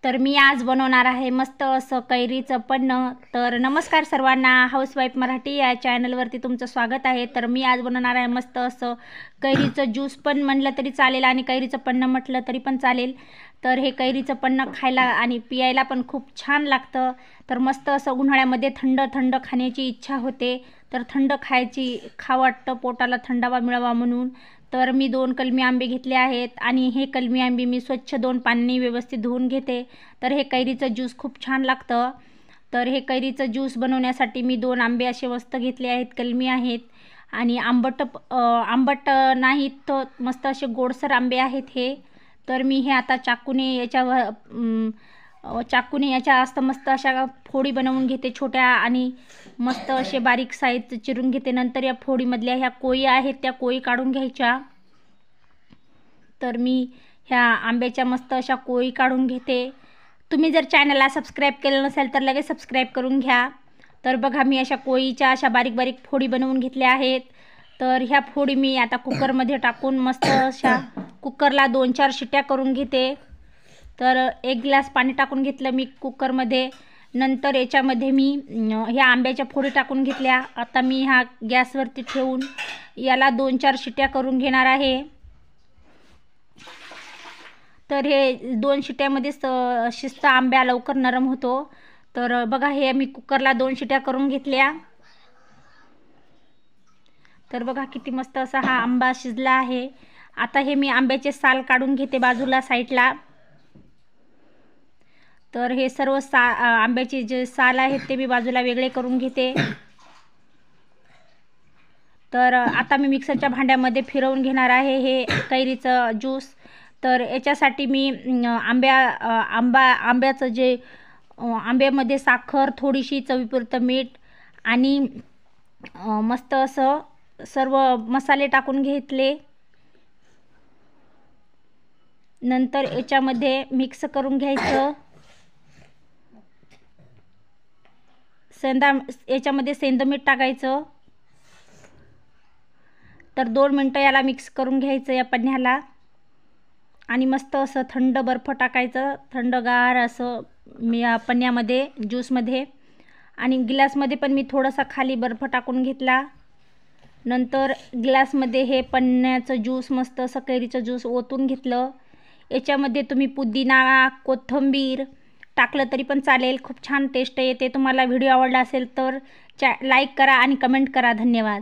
तर मी आज बनवणार आहे मस्त असं कैरीचं पन्नं। तर नमस्कार सर्वांना, हाऊसवाईफ मराठी या चॅनलवरती तुमचं स्वागत आहे। तर मी आज बनवणार आहे मस्त असं कैरीचं ज्यूस पण म्हणलं तरी चालेल आणि कैरीचं पन्नं म्हटलं तरी पण चालेल। तर हे कैरीचं पन्नं खायला आणि पियायला पण खूप छान लागतं। तर मस्त असं उन्हाळ्यामध्ये थंड थंड खाण्याची इच्छा होते, तर थंड खावं वाटतं, पोटाला थंडावा मिळावा म्हणून। तर मी 2 कलमी आंबे घेतले आहेत आणि हे कलमी आंबे मी स्वच्छ 2 पाण्याने व्यवस्थित धुवून घेते। तर हे कैरीचं ज्यूस खूप छान लागतं। तर हे कैरीचं ज्यूस बनवण्यासाठी मी 2 आंबे असे मस्त घेतले आहेत, कलमी आहेत आणि आंबट नाहीत, तर मस्त असे गोडसर आंबे आहेत हे। तर मी हे आता चाकूने याच्या मस्त अशा फोडी बनवून घेते छोट्या आणि मस्त असे बारीक साईज चिरून घेते। नंतर या फोडीमधल्या ह्या कोई आहेत त्या कोई काढून घ्यायच्या। तर मी ह्या आंब्याच्या मस्त अशा कोई काढून घेते। तुम्ही जर चॅनलला सबस्क्राईब केलं नसेल तर लगेच सबस्क्राईब करून घ्या। तर बघा, मी अशा कोईच्या अशा बारीक बारीक फोडी बनवून घेतल्या आहेत। तर ह्या फोडी मी आता कुकरमध्ये टाकून मस्त अशा कुकरला 2-4 शिट्या करून घेते। तर 1 ग्लास पाणी टाकून घेतलं मी कुकरमध्ये। नंतर याच्यामध्ये मी ह्या आंब्याच्या फोडी टाकून घेतल्या। आता मी ह्या गॅसवरती ठेवून याला 2-4 शिट्या करून घेणार आहे। तर हे 2 शिट्यामध्ये शिजता आंबा लवकर नरम होतो। तर बघा, हे मी कुकरला 2 शिट्या करून घेतल्या। तर बघा किती मस्त असा हा आंबा शिजला आहे। आता हे मी आंब्याचे साल काढून घेते बाजूला साईडला। तर हे सर्व आंब्याचे जे साल आहेत ते मी बाजूला वेगळे करून घेते। तर आता मी मिक्सरच्या भांड्यामध्ये फिरवून घेणार आहे हे कैरीचं ज्यूस। तर याच्यासाठी मी आंब्याचं जे आंब्यामध्ये साखर, थोडीशी चवीपुरतं मीठ आणि मस्त असं सर्व मसाले टाकून घेतले। नंतर याच्यामध्ये मिक्स करून घ्यायचं। याच्यामध्ये सेंधं मीठ टाकायचं। तर 2 मिनटं याला मिक्स करून घ्यायचं या पन्ह्याला आणि मस्त असं थंड बर्फ टाकायचं, थंडगार असं या पन्ह्यामध्ये ज्यूसमध्ये। आणि ग्लासमध्ये पण मी थोडासा खाली बर्फ टाकून घेतला। नंतर ग्लासमध्ये हे पन्ह्याचं ज्यूस मस्त असं कैरीचं ज्यूस ओतून घेतलं। याच्यामध्ये तुम्ही पुदिना, कोथिंबीर टाकलं तरी पण चालेल, खूप छान टेस्ट येते। तुम्हाला व्हिडिओ आवडला असेल तर लाईक करा आणि कमेंट करा। धन्यवाद।